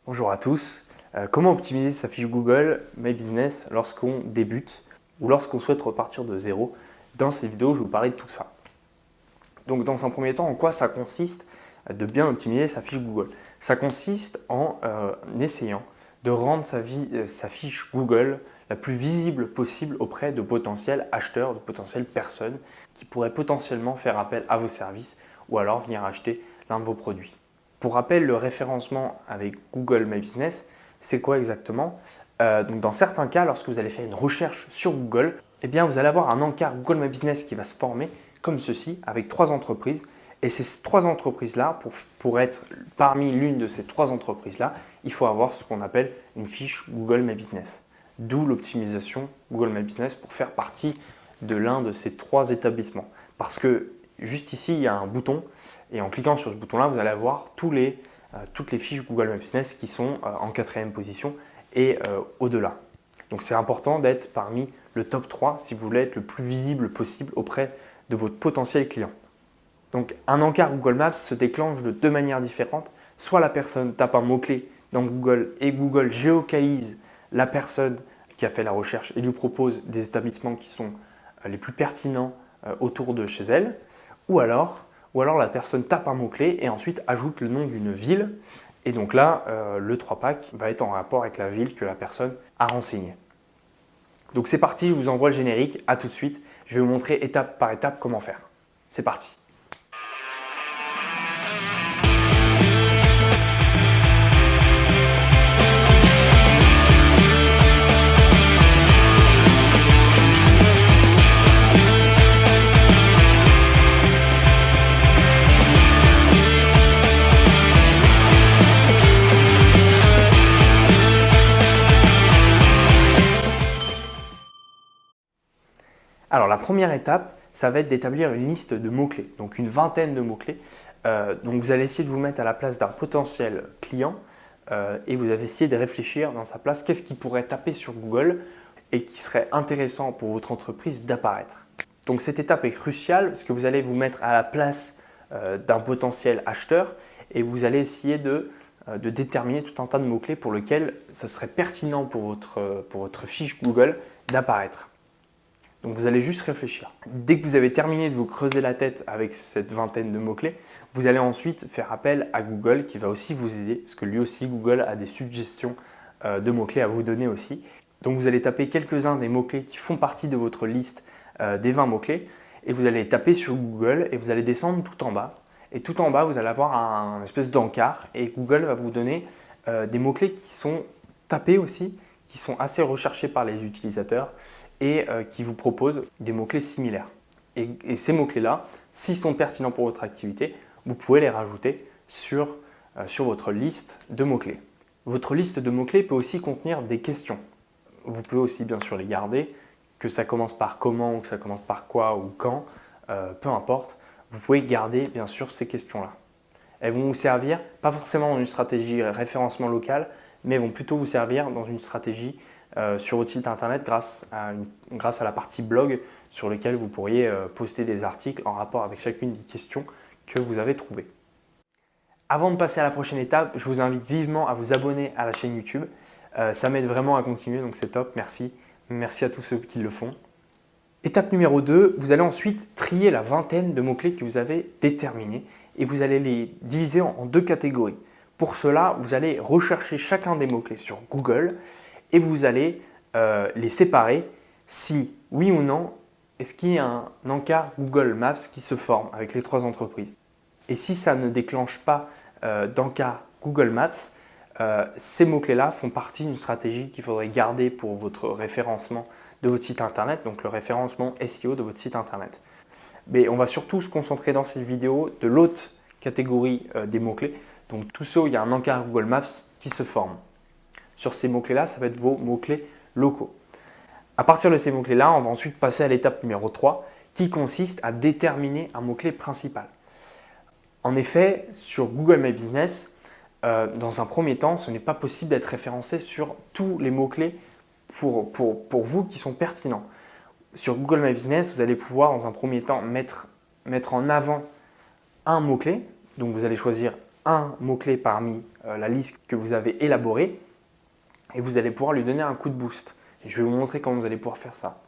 Bonjour à tous. Comment optimiser sa fiche Google My Business lorsqu'on débute ou lorsqu'on souhaite repartir de zéro? Dans cette vidéo, je vais vous parler de tout ça. Donc dans un premier temps, en quoi ça consiste de bien optimiser sa fiche Google? Ça consiste en essayant de rendre sa fiche Google la plus visible possible auprès de potentiels acheteurs, de potentielles personnes qui pourraient potentiellement faire appel à vos services ou alors venir acheter l'un de vos produits. Pour rappel, le référencement avec Google My Business, c'est quoi exactement? Donc dans certains cas, lorsque vous allez faire une recherche sur Google, eh bien vous allez avoir un encart Google My Business qui va se former comme ceci avec 3 entreprises. Et ces 3 entreprises-là, pour être parmi l'une de ces 3 entreprises-là, il faut avoir ce qu'on appelle une fiche Google My Business. D'où l'optimisation Google My Business pour faire partie de l'un de ces 3 établissements. Parce que juste ici, il y a un bouton et en cliquant sur ce bouton-là, vous allez avoir toutes les fiches Google My Business qui sont en 4e position et au-delà. Donc c'est important d'être parmi le top 3 si vous voulez être le plus visible possible auprès de votre potentiel client. Donc un encart Google Maps se déclenche de 2 manières différentes. Soit la personne tape un mot-clé dans Google et Google géocalise la personne qui a fait la recherche et lui propose des établissements qui sont les plus pertinents autour de chez elle. Ou alors la personne tape un mot-clé et ensuite ajoute le nom d'une ville. Et donc là, le 3-pack va être en rapport avec la ville que la personne a renseignée. Donc c'est parti, je vous envoie le générique. À tout de suite. Je vais vous montrer étape par étape comment faire. C'est parti. Alors la première étape, ça va être d'établir une liste de mots-clés, donc une vingtaine de mots-clés. Donc vous allez essayer de vous mettre à la place d'un potentiel client et vous allez essayer de réfléchir dans sa place, qu'est-ce qui pourrait taper sur Google et qui serait intéressant pour votre entreprise d'apparaître. Donc cette étape est cruciale parce que vous allez vous mettre à la place d'un potentiel acheteur et vous allez essayer de déterminer tout un tas de mots-clés pour lesquels ça serait pertinent pour votre fiche Google d'apparaître. Donc vous allez juste réfléchir. Dès que vous avez terminé de vous creuser la tête avec cette vingtaine de mots-clés, vous allez ensuite faire appel à Google qui va aussi vous aider parce que lui aussi Google a des suggestions de mots-clés à vous donner aussi. Donc vous allez taper quelques-uns des mots-clés qui font partie de votre liste des 20 mots-clés et vous allez taper sur Google et vous allez descendre tout en bas. Et tout en bas, vous allez avoir un espèce d'encart et Google va vous donner des mots-clés qui sont tapés aussi, qui sont assez recherchés par les utilisateurs et qui vous proposent des mots-clés similaires. Et ces mots-clés-là, s'ils sont pertinents pour votre activité, vous pouvez les rajouter sur votre liste de mots-clés. Votre liste de mots-clés peut aussi contenir des questions. Vous pouvez aussi bien sûr les garder, que ça commence par comment, ou que ça commence par quoi ou quand, peu importe. Vous pouvez garder bien sûr ces questions-là. Elles vont vous servir, pas forcément dans une stratégie référencement local, mais vont plutôt vous servir dans une stratégie sur votre site internet grâce à la partie blog sur laquelle vous pourriez poster des articles en rapport avec chacune des questions que vous avez trouvées. Avant de passer à la prochaine étape, je vous invite vivement à vous abonner à la chaîne YouTube. Ça m'aide vraiment à continuer, donc c'est top, merci. Merci à tous ceux qui le font. Étape numéro 2, vous allez ensuite trier la vingtaine de mots-clés que vous avez déterminés et vous allez les diviser en 2 catégories. Pour cela, vous allez rechercher chacun des mots-clés sur Google et vous allez les séparer si, oui ou non, est-ce qu'il y a un encart Google Maps qui se forme avec les 3 entreprises. Et si ça ne déclenche pas d'encart Google Maps, ces mots-clés-là font partie d'une stratégie qu'il faudrait garder pour votre référencement de votre site internet, donc le référencement SEO de votre site internet. Mais on va surtout se concentrer dans cette vidéo de l'autre catégorie des mots-clés, donc tous ceux où il y a un encart Google Maps qui se forme. Sur ces mots-clés-là, ça va être vos mots-clés locaux. À partir de ces mots-clés-là, on va ensuite passer à l'étape numéro 3 qui consiste à déterminer un mot-clé principal. En effet, sur Google My Business, dans un premier temps, ce n'est pas possible d'être référencé sur tous les mots-clés pour vous qui sont pertinents. Sur Google My Business, vous allez pouvoir dans un premier temps mettre en avant un mot-clé. Donc vous allez choisir un mot-clé parmi la liste que vous avez élaborée et vous allez pouvoir lui donner un coup de boost. Et je vais vous montrer comment vous allez pouvoir faire ça.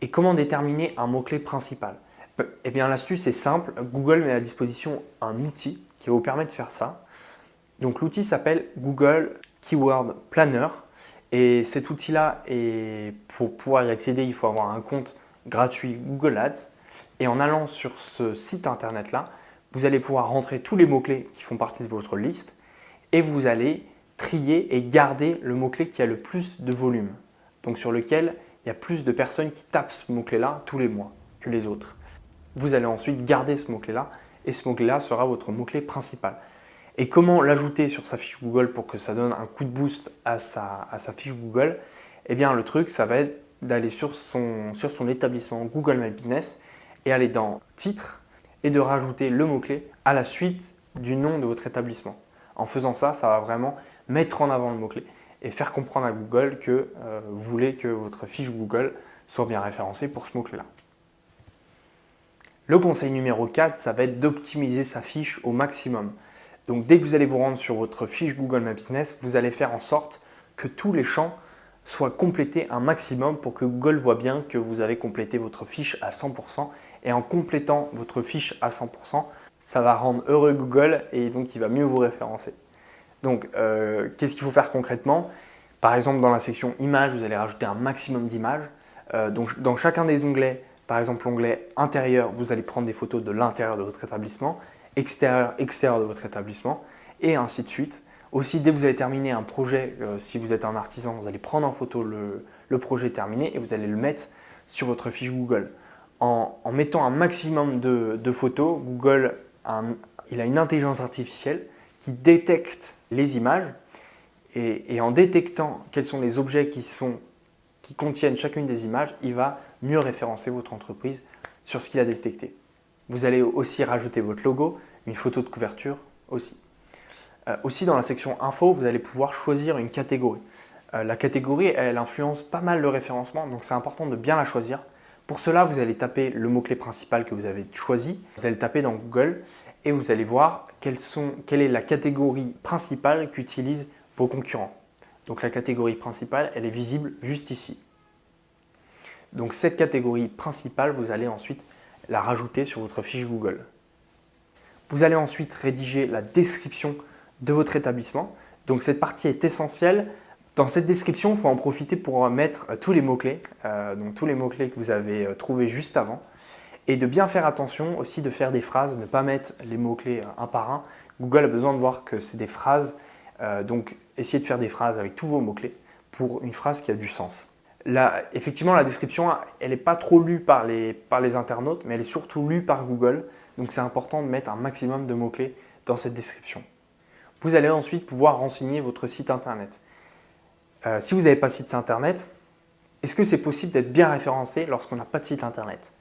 Et comment déterminer un mot-clé principal? Eh bien, l'astuce est simple. Google met à disposition un outil qui va vous permettre de faire ça. Donc, l'outil s'appelle Google Keyword Planner. Et cet outil-là, pour pouvoir y accéder, il faut avoir un compte gratuit Google Ads. Et en allant sur ce site internet-là, vous allez pouvoir rentrer tous les mots-clés qui font partie de votre liste et vous allez trier et garder le mot-clé qui a le plus de volume, donc sur lequel il y a plus de personnes qui tapent ce mot-clé-là tous les mois que les autres. Vous allez ensuite garder ce mot-clé-là et ce mot-clé-là sera votre mot-clé principal. Et comment l'ajouter sur sa fiche Google pour que ça donne un coup de boost à sa fiche Google? Eh bien, le truc, ça va être d'aller sur son établissement Google My Business et aller dans Titre et de rajouter le mot-clé à la suite du nom de votre établissement. En faisant ça, ça va vraiment mettre en avant le mot-clé et faire comprendre à Google que vous voulez que votre fiche Google soit bien référencée pour ce mot-clé-là. Le conseil numéro 4, ça va être d'optimiser sa fiche au maximum. Donc dès que vous allez vous rendre sur votre fiche Google My Business, vous allez faire en sorte que tous les champs soient complétés un maximum pour que Google voit bien que vous avez complété votre fiche à 100%. Et en complétant votre fiche à 100%, ça va rendre heureux Google et donc il va mieux vous référencer. Donc qu'est-ce qu'il faut faire concrètement? Par exemple, dans la section images, vous allez rajouter un maximum d'images. Donc dans chacun des onglets, par exemple l'onglet intérieur, vous allez prendre des photos de l'intérieur de votre établissement, extérieur de votre établissement et ainsi de suite. Aussi, dès que vous avez terminé un projet, si vous êtes un artisan, vous allez prendre en photo le projet terminé et vous allez le mettre sur votre fiche Google. En mettant un maximum de photos, Google il a une intelligence artificielle qui détecte les images et en détectant quels sont les objets qui contiennent chacune des images, il va mieux référencer votre entreprise sur ce qu'il a détecté. Vous allez aussi rajouter votre logo, une photo de couverture aussi. Aussi dans la section info, vous allez pouvoir choisir une catégorie. La catégorie, elle influence pas mal le référencement, donc c'est important de bien la choisir. Pour cela, vous allez taper le mot-clé principal que vous avez choisi, vous allez le taper dans Google et vous allez voir quelle est la catégorie principale qu'utilisent vos concurrents. Donc la catégorie principale, elle est visible juste ici. Donc cette catégorie principale, vous allez ensuite la rajouter sur votre fiche Google. Vous allez ensuite rédiger la description de votre établissement. Donc cette partie est essentielle. Dans cette description, il faut en profiter pour mettre tous les mots-clés, donc tous les mots-clés que vous avez trouvés juste avant. Et de bien faire attention aussi de faire des phrases, ne pas mettre les mots-clés un par un. Google a besoin de voir que c'est des phrases, donc essayez de faire des phrases avec tous vos mots-clés pour une phrase qui a du sens. Là, effectivement, la description, elle n'est pas trop lue par les internautes, mais elle est surtout lue par Google. Donc c'est important de mettre un maximum de mots-clés dans cette description. Vous allez ensuite pouvoir renseigner votre site internet. Si vous n'avez pas de site internet, est-ce que c'est possible d'être bien référencé lorsqu'on n'a pas de site internet?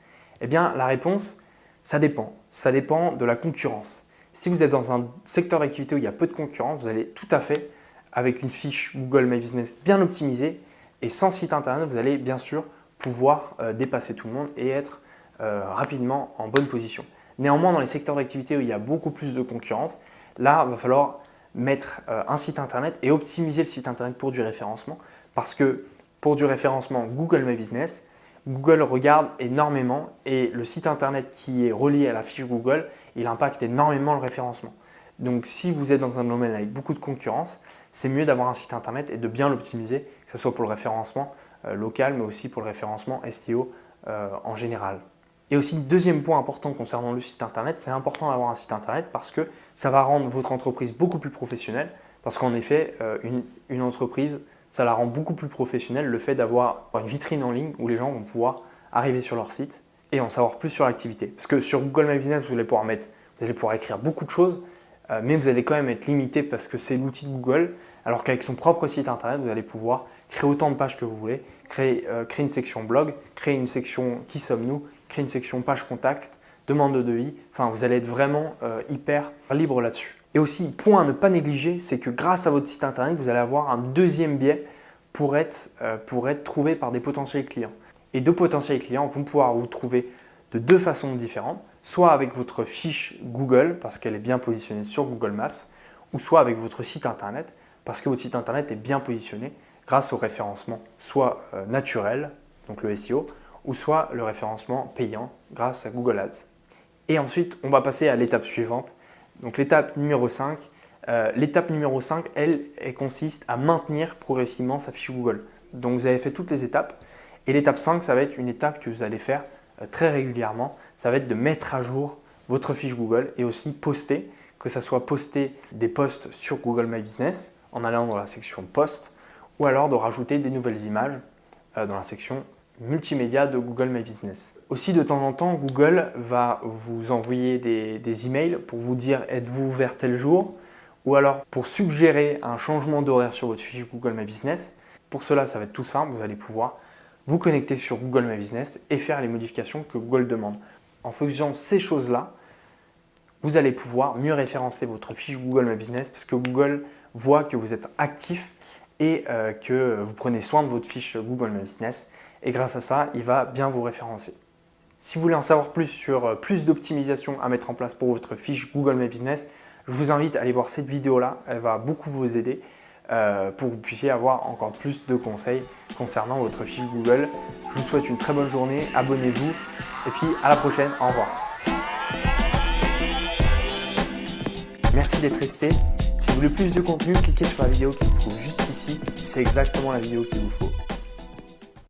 Eh bien, la réponse, ça dépend. Ça dépend de la concurrence. Si vous êtes dans un secteur d'activité où il y a peu de concurrence, vous allez tout à fait, avec une fiche Google My Business bien optimisée et sans site internet, vous allez bien sûr pouvoir dépasser tout le monde et être rapidement en bonne position. Néanmoins, dans les secteurs d'activité où il y a beaucoup plus de concurrence, là, il va falloir mettre un site internet et optimiser le site internet pour du référencement parce que pour du référencement Google My Business, Google regarde énormément et le site internet qui est relié à la fiche Google, il impacte énormément le référencement. Donc si vous êtes dans un domaine avec beaucoup de concurrence, c'est mieux d'avoir un site internet et de bien l'optimiser, que ce soit pour le référencement local mais aussi pour le référencement SEO en général. Et aussi, deuxième point important concernant le site internet, c'est important d'avoir un site internet parce que ça va rendre votre entreprise beaucoup plus professionnelle. Parce qu'en effet, une entreprise, ça la rend beaucoup plus professionnelle le fait d'avoir une vitrine en ligne où les gens vont pouvoir arriver sur leur site et en savoir plus sur l'activité. Parce que sur Google My Business, vous allez pouvoir écrire beaucoup de choses, mais vous allez quand même être limité parce que c'est l'outil de Google. Alors qu'avec son propre site internet, vous allez pouvoir créer autant de pages que vous voulez, créer une section blog, créer une section qui sommes-nous, créer une section page contact, demande de devis. Enfin, vous allez être vraiment hyper libre là-dessus. Et aussi, point à ne pas négliger, c'est que grâce à votre site internet, vous allez avoir un deuxième biais pour être trouvé par des potentiels clients. Et deux potentiels clients vont pouvoir vous trouver de deux façons différentes. soit avec votre fiche Google, parce qu'elle est bien positionnée sur Google Maps, ou soit avec votre site internet, parce que votre site internet est bien positionné grâce au référencement soit naturel, donc le SEO, ou soit le référencement payant grâce à Google Ads. Et ensuite, on va passer à l'étape suivante. Donc l'étape numéro 5. Elle consiste à maintenir progressivement sa fiche Google. Donc vous avez fait toutes les étapes. Et l'étape 5, ça va être une étape que vous allez faire très régulièrement. Ça va être de mettre à jour votre fiche Google et aussi poster, que ce soit poster des posts sur Google My Business en allant dans la section post, ou alors de rajouter des nouvelles images dans la section multimédia de Google My Business. Aussi, de temps en temps, Google va vous envoyer des emails pour vous dire êtes-vous ouvert tel jour, ou alors pour suggérer un changement d'horaire sur votre fiche Google My Business. Pour cela, ça va être tout simple, vous allez pouvoir vous connecter sur Google My Business et faire les modifications que Google demande. En faisant ces choses-là, vous allez pouvoir mieux référencer votre fiche Google My Business parce que Google voit que vous êtes actif et que vous prenez soin de votre fiche Google My Business. Et grâce à ça, il va bien vous référencer. Si vous voulez en savoir plus sur plus d'optimisation à mettre en place pour votre fiche Google My Business, je vous invite à aller voir cette vidéo-là. Elle va beaucoup vous aider pour que vous puissiez avoir encore plus de conseils concernant votre fiche Google. Je vous souhaite une très bonne journée, abonnez-vous et puis à la prochaine, au revoir. Merci d'être resté. Si vous voulez plus de contenu, cliquez sur la vidéo qui se trouve juste ici. C'est exactement la vidéo qu'il vous faut.